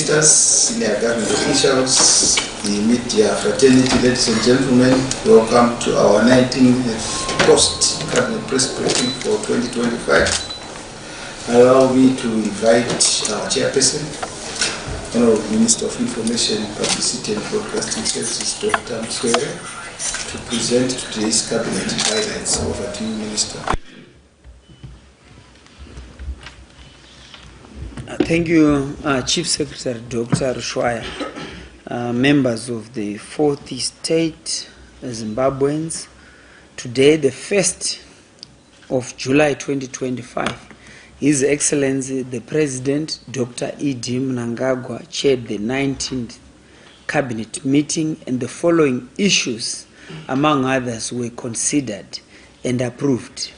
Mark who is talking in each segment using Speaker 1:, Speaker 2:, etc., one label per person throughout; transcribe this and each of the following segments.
Speaker 1: ministers, senior government officials, the media fraternity, ladies and gentlemen, welcome to our 19th post-cabinet press briefing for 2025. Allow me to invite our chairperson, Honorable Minister of Information, Publicity and Broadcasting Services, Dr. Mswere, to present today's cabinet highlights. Over to you, Minister.
Speaker 2: Thank you, Chief Secretary Dr. Rushwaya, members of the 4th Estate, Zimbabweans. Today, the 1st of July 2025, His Excellency the President, Dr. E.D. Mnangagwa, chaired the 19th Cabinet meeting, and the following issues, among others, were considered and approved.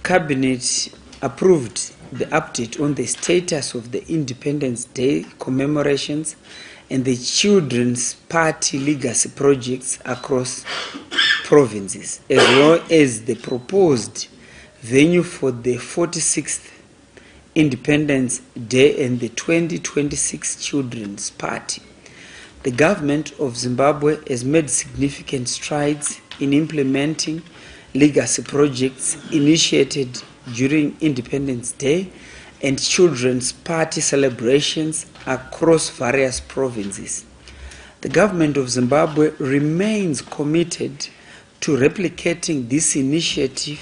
Speaker 2: Cabinet approved the update on the status of the Independence Day commemorations and the Children's Party legacy projects across provinces, as well as the proposed venue for the 46th Independence Day and the 2026 Children's Party. The government of Zimbabwe has made significant strides in implementing legacy projects initiated during Independence Day and Children's Party celebrations across various provinces. The government of Zimbabwe remains committed to replicating this initiative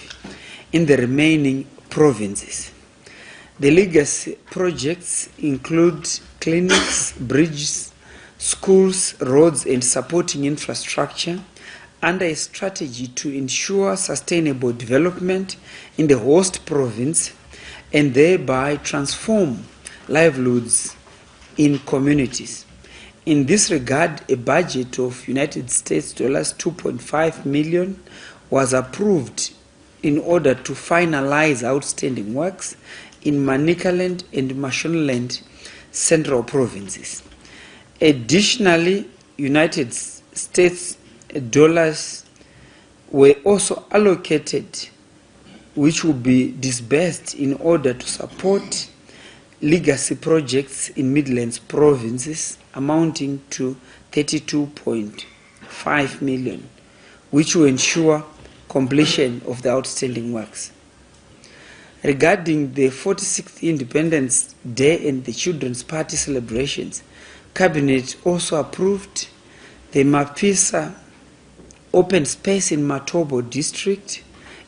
Speaker 2: in the remaining provinces. The legacy projects include clinics, bridges, schools, roads, and supporting infrastructure under a strategy to ensure sustainable development in the host province and thereby transform livelihoods in communities. In this regard, a budget of United States dollars 2.5 million was approved in order to finalize outstanding works in Manicaland and Mashonaland central provinces. Additionally, United States dollars were also allocated, which will be disbursed in order to support legacy projects in Midlands provinces amounting to 32.5 million, which will ensure completion of the outstanding works. Regarding the 46th Independence Day and the Children's Party celebrations, Cabinet also approved the Mapisa open space in Matobo district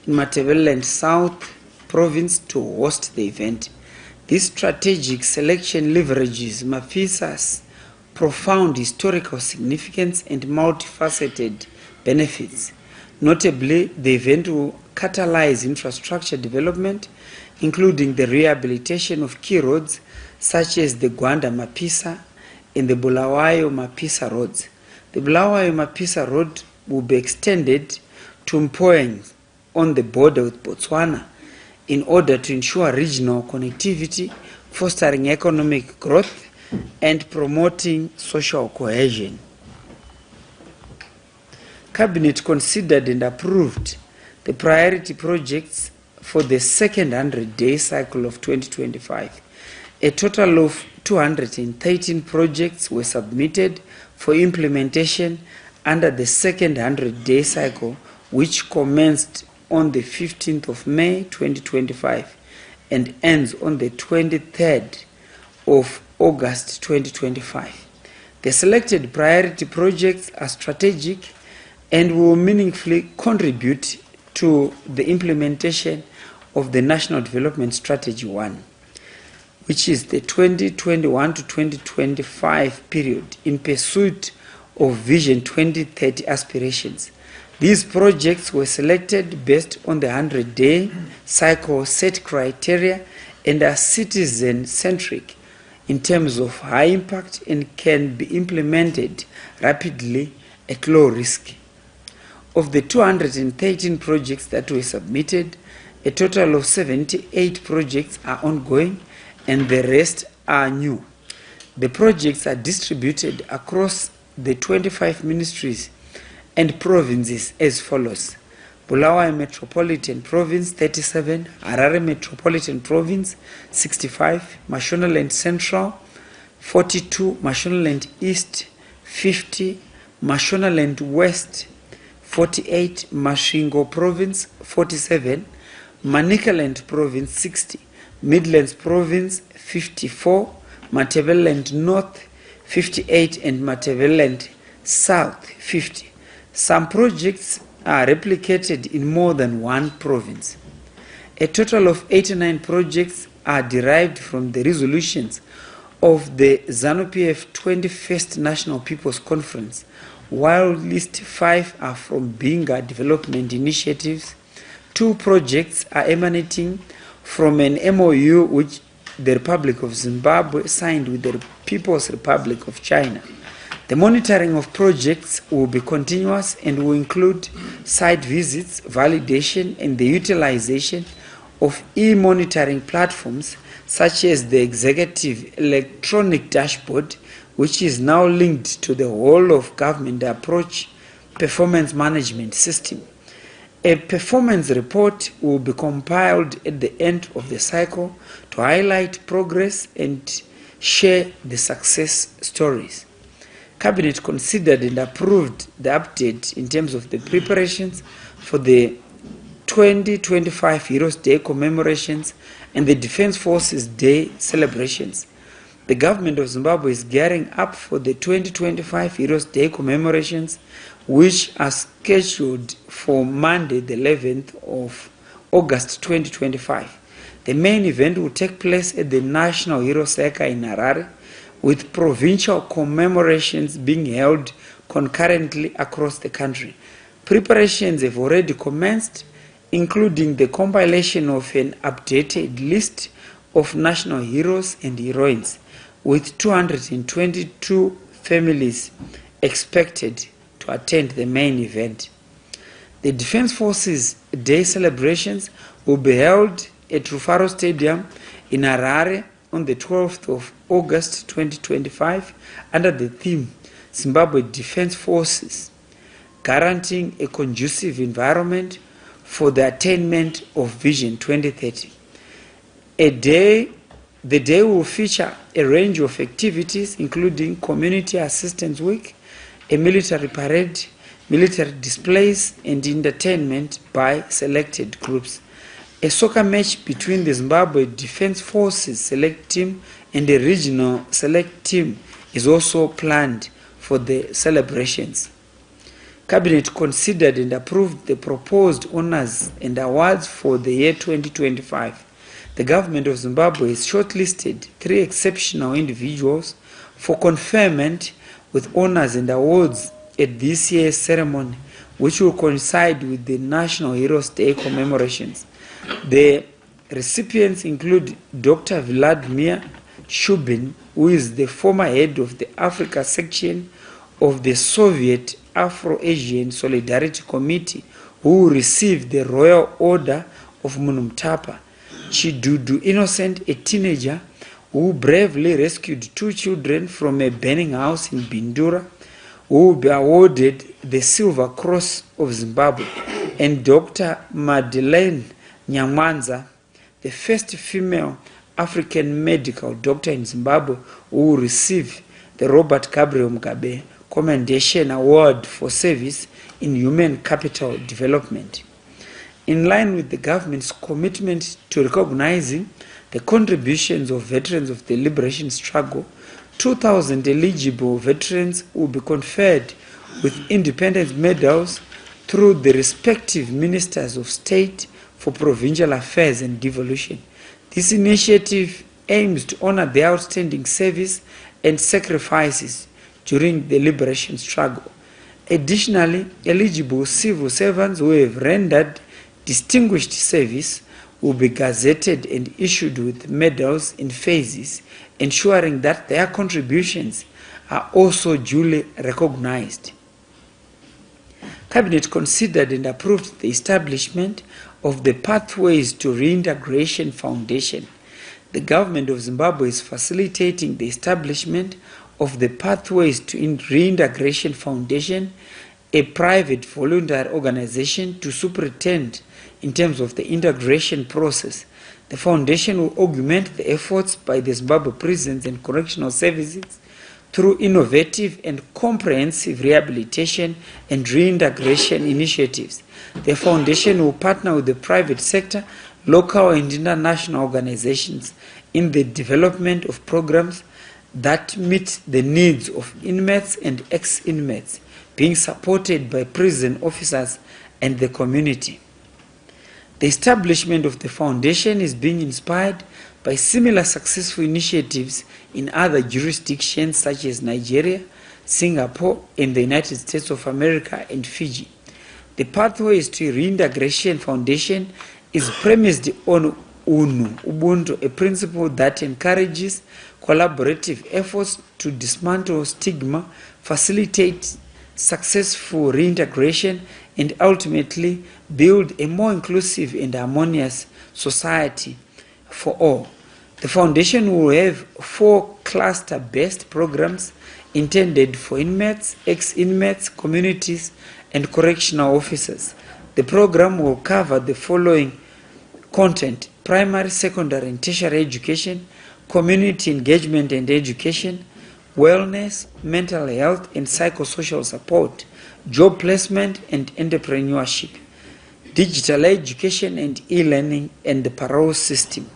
Speaker 2: in Matabeleland South province to host the event. This strategic selection leverages Mapisa's profound historical significance and multifaceted benefits. Notably, the event will catalyze infrastructure development, including the rehabilitation of key roads such as the Gwanda-Mapisa and the Bulawayo-Mapisa roads. The Bulawayo-Mapisa road will be extended to Mpoeng on the border with Botswana in order to ensure regional connectivity, fostering economic growth, and promoting social cohesion. Cabinet considered and approved the priority projects for the second 100-day cycle of 2025. A total of 213 projects were submitted for implementation under the second 100-day cycle, which commenced on the 15th of May 2025 and ends on the 23rd of August 2025. The selected priority projects are strategic and will meaningfully contribute to the implementation of the National Development Strategy 1, which is the 2021 to 2025 period in pursuit of Vision 2030 aspirations. These projects were selected based on the 100-day cycle set criteria and are citizen-centric in terms of high impact and can be implemented rapidly at low risk. Of the 213 projects that were submitted, a total of 78 projects are ongoing and the rest are new. The projects are distributed across the 25 ministries and provinces as follows: Bulawayo Metropolitan Province 37, Harare Metropolitan Province 65, Mashonaland Central 42, Mashonaland East 50, Mashonaland West 48, Masvingo Province 47, Manicaland Province 60, Midlands Province 54, Matabeleland North 58, and Matabeleland South 50. Some projects are replicated in more than one province. A total of 89 projects are derived from the resolutions of the ZANU-PF 21st National People's Conference, while at least 5 are from Binga development initiatives. 2 projects are emanating from an MOU which the Republic of Zimbabwe signed with the People's Republic of China. The monitoring of projects will be continuous and will include site visits, validation, and the utilization of e-monitoring platforms such as the Executive Electronic Dashboard, which is now linked to the whole of government approach performance management system. A performance report will be compiled at the end of the cycle to highlight progress and share the success stories. Cabinet considered and approved the update in terms of the preparations for the 2025 Heroes Day commemorations and the Defense Forces Day celebrations. The government of Zimbabwe is gearing up for the 2025 Heroes Day commemorations, which are scheduled for Monday, the 11th of August 2025. The main event will take place at the National Hero Circle in Harare, with provincial commemorations being held concurrently across the country. Preparations have already commenced, including the compilation of an updated list of national heroes and heroines, with 222 families expected to attend the main event. The Defense Forces Day celebrations will be held at Rufaro Stadium in Harare on the 12th of August 2025 under the theme Zimbabwe Defense Forces, guaranteeing a conducive environment for the attainment of Vision 2030. The day will feature a range of activities including Community Assistance Week, a military parade, military displays, and entertainment by selected groups. A soccer match between the Zimbabwe Defense Forces select team and the regional select team is also planned for the celebrations. Cabinet considered and approved the proposed honors and awards for the year 2025. The government of Zimbabwe has shortlisted 3 exceptional individuals for conferment with honors and awards at this year's ceremony, which will coincide with the National Heroes Day commemorations. The recipients include Dr. Vladimir Shubin, who is the former head of the Africa section of the Soviet Afro-Asian Solidarity Committee, who received the Royal Order of Munumtapa. Chidudu Innocent, a teenager who bravely rescued 2 children from a burning house in Bindura, who will be awarded the Silver Cross of Zimbabwe, and Dr. Madeleine Nyamwanza, the first female African medical doctor in Zimbabwe, who will receive the Robert Gabriel Mugabe Commendation Award for Service in Human Capital Development. In line with the government's commitment to recognizing the contributions of veterans of the liberation struggle, 2,000 eligible veterans will be conferred with independence medals through the respective ministers of state for provincial affairs and devolution. This initiative aims to honor their outstanding service and sacrifices during the liberation struggle. Additionally, eligible civil servants who have rendered distinguished service will be gazetted and issued with medals in phases, ensuring that their contributions are also duly recognized. Cabinet considered and approved the establishment of the Pathways to Reintegration Foundation. The government of Zimbabwe is facilitating the establishment of the Pathways to Reintegration Foundation, a private voluntary organization to superintend in terms of the integration process. The foundation will augment the efforts by the Zimbabwe prisons and correctional services through innovative and comprehensive rehabilitation and reintegration initiatives. The foundation will partner with the private sector, local and international organizations in the development of programs that meet the needs of inmates and ex-inmates, being supported by prison officers and the community. The establishment of the foundation is being inspired by similar successful initiatives in other jurisdictions such as Nigeria, Singapore, and the United States of America and Fiji. The Pathways to Reintegration Foundation is premised on Ubuntu, a principle that encourages collaborative efforts to dismantle stigma, facilitate successful reintegration, and ultimately build a more inclusive and harmonious society for all. The foundation will have 4 cluster-based programs intended for inmates, ex-inmates, communities, and correctional officers. The program will cover the following content: primary, secondary, and tertiary education, community engagement and education, wellness, mental health and psychosocial support, job placement and entrepreneurship, digital education and e-learning, and the parole system.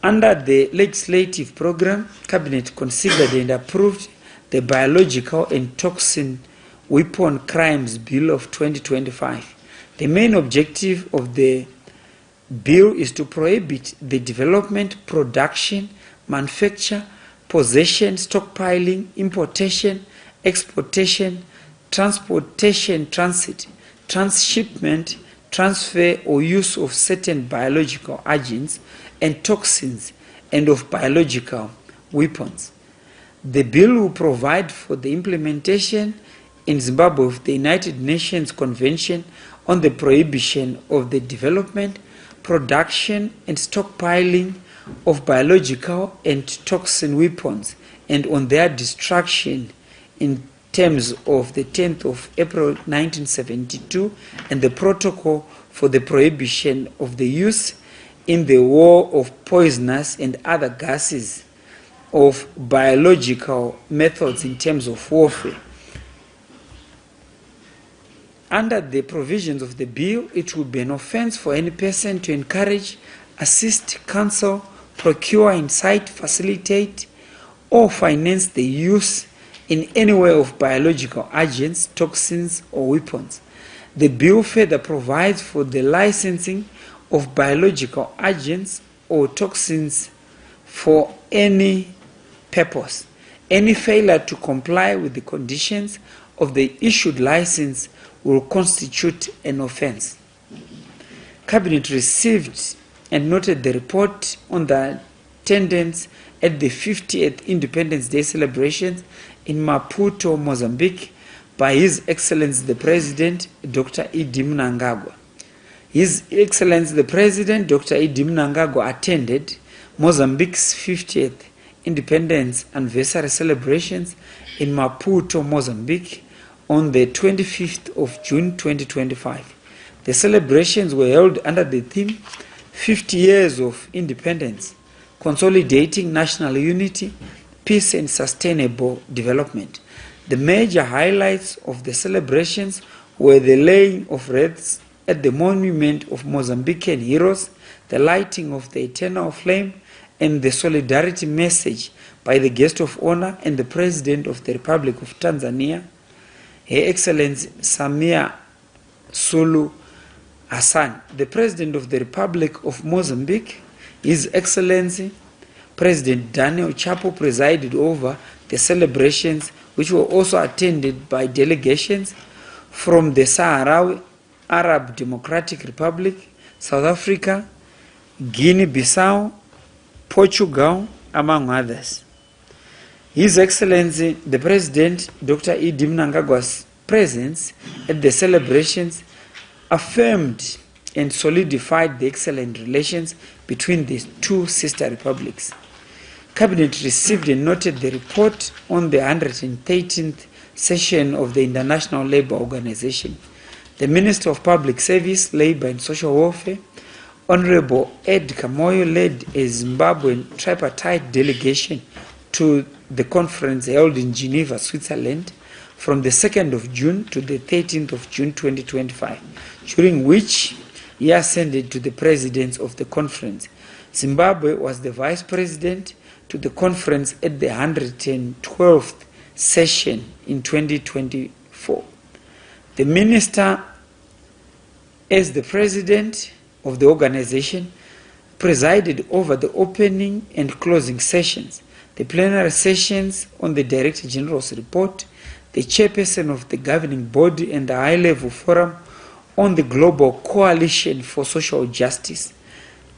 Speaker 2: Under the legislative program, Cabinet considered and approved the Biological and Toxin Weapon Crimes Bill of 2025. The main objective of the bill is to prohibit the development, production, manufacture, possession, stockpiling, importation, exportation, transportation, transit, transshipment, transfer or use of certain biological agents and toxins and of biological weapons. The bill will provide for the implementation in Zimbabwe of the United Nations Convention on the Prohibition of the Development, Production and Stockpiling of Biological and Toxin Weapons and on their destruction in terms of the 10th of April 1972 and the Protocol for the Prohibition of the Use in the War of Poisonous and Other Gases of Biological Methods in terms of warfare. Under the provisions of the bill, it would be an offense for any person to encourage, assist, counsel, procure, incite, facilitate, or finance the use in any way of biological agents, toxins, or weapons. The bill further provides for the licensing of biological agents or toxins for any purpose. Any failure to comply with the conditions of the issued license will constitute an offense. Cabinet received and noted the report on the attendance at the 50th Independence Day celebrations in Maputo, Mozambique, by His Excellency the President, Dr. Idi Mnangagwa. His Excellency the President, Dr. Idi Mnangagwa, attended Mozambique's 50th Independence Anniversary celebrations in Maputo, Mozambique, on the 25th of June 2025. The celebrations were held under the theme 50 Years of Independence, Consolidating National Unity, Peace and Sustainable Development. The major highlights of the celebrations were the laying of wreaths at the Monument of Mozambican Heroes, the lighting of the Eternal Flame, and the solidarity message by the guest of honor and the President of the Republic of Tanzania, Her Excellency Samia Suluhu Hassan. The President of the Republic of Mozambique, His Excellency President Daniel Chapo, presided over the celebrations, which were also attended by delegations from the Sahrawi Arab Democratic Republic, South Africa, Guinea-Bissau, Portugal, among others. His Excellency the President, Dr. Idi Mnangagwa's presence at the celebrations affirmed and solidified the excellent relations between the two sister republics. Cabinet received and noted the report on the 113th session of the International Labour Organization. The Minister of Public Service, Labour and Social Welfare Honorable Ed Kamoyo led a Zimbabwean tripartite delegation to the conference held in Geneva, Switzerland, from the 2nd of June to the 13th of June 2025, during which he ascended to the presidency of the conference. Zimbabwe was the vice president to the conference at the 112th session in 2024. The minister, as the president of the organization, presided over the opening and closing sessions, the plenary sessions on the Director General's report, the chairperson of the governing body, and the high-level forum on the Global Coalition for Social Justice.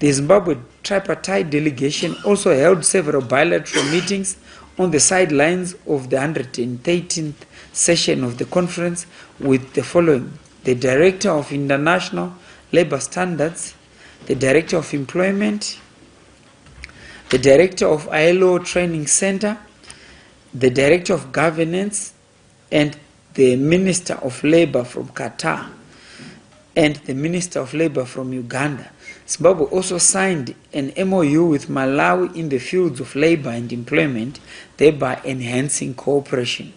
Speaker 2: The Zimbabwe tripartite delegation also held several bilateral meetings on the sidelines of the 113th session of the conference with the following: the Director of International Labour Standards, the Director of Employment, the Director of ILO Training Center, the Director of Governance, and the Minister of Labour from Qatar, and the Minister of Labour from Uganda. Zimbabwe also signed an MOU with Malawi in the fields of labour and employment, thereby enhancing cooperation.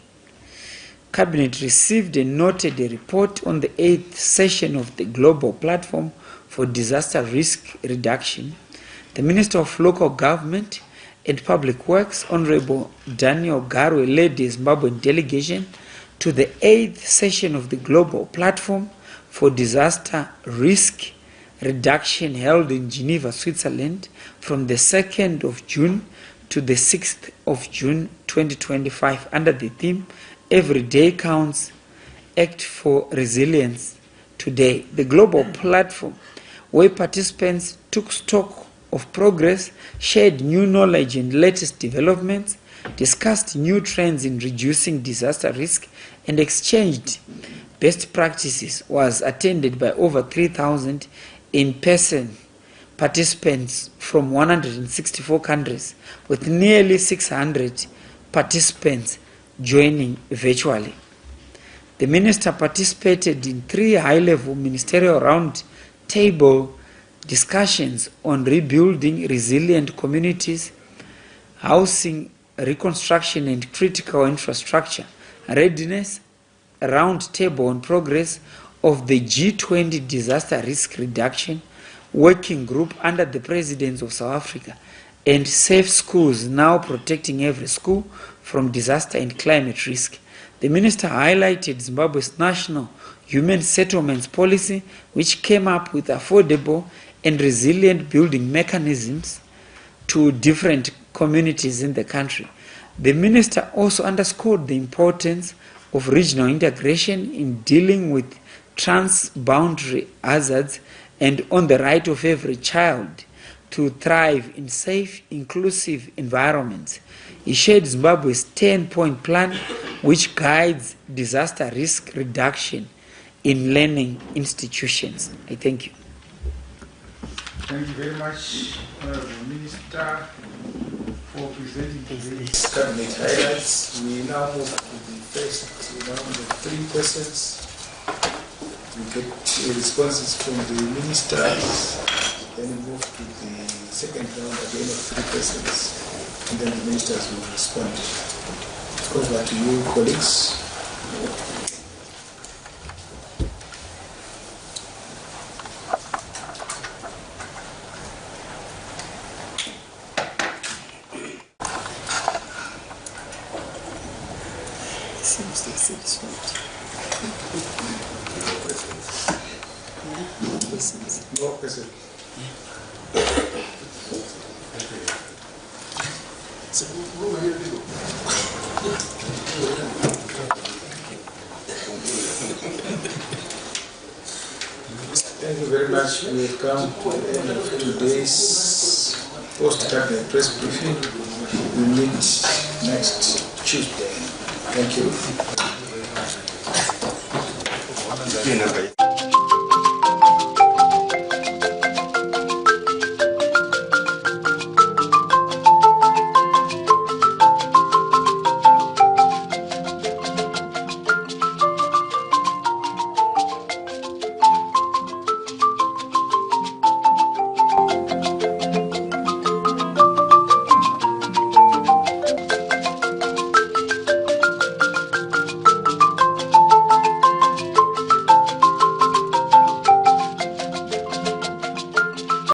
Speaker 2: Cabinet received and noted a report on the 8th session of the Global Platform for Disaster Risk Reduction. The Minister of Local Government and Public Works, Honorable Daniel Garwe, led the Zimbabwean delegation to the 8th session of the Global Platform for Disaster Risk Reduction held in Geneva, Switzerland, from the 2nd of June to the 6th of June 2025, under the theme Every Day Counts, Act for Resilience Today. The Global Platform, where participants took stock of progress, shared new knowledge and latest developments, discussed new trends in reducing disaster risk, and exchanged best practices, was attended by over 3,000 in-person participants from 164 countries, with nearly 600 participants joining virtually. The minister participated in 3 high-level ministerial round-table discussions on rebuilding resilient communities, housing reconstruction and critical infrastructure readiness, a round-table on progress of the G20 Disaster Risk Reduction Working Group under the presidency of South Africa, and Safe Schools, now protecting every school from disaster and climate risk. The minister highlighted Zimbabwe's national human settlements policy, which came up with affordable and resilient building mechanisms to different communities in the country. The minister also underscored the importance of regional integration in dealing with transboundary hazards and on the right of every child to thrive in safe, inclusive environments. He shared Zimbabwe's 10-point plan, which guides disaster risk reduction in learning institutions. I thank you.
Speaker 1: Thank you very much, Honourable Minister, for presenting today's cabinet highlights. We now move to the first round of 3 questions. We get responses from the ministers, then we move to the second round again of 3 questions, and then the ministers will respond. Over to you, colleagues.
Speaker 2: Seems like it's
Speaker 1: No question. Thank you very much. We have come to the end of today's post-cabinet press briefing. We meet next Tuesday. Thank you.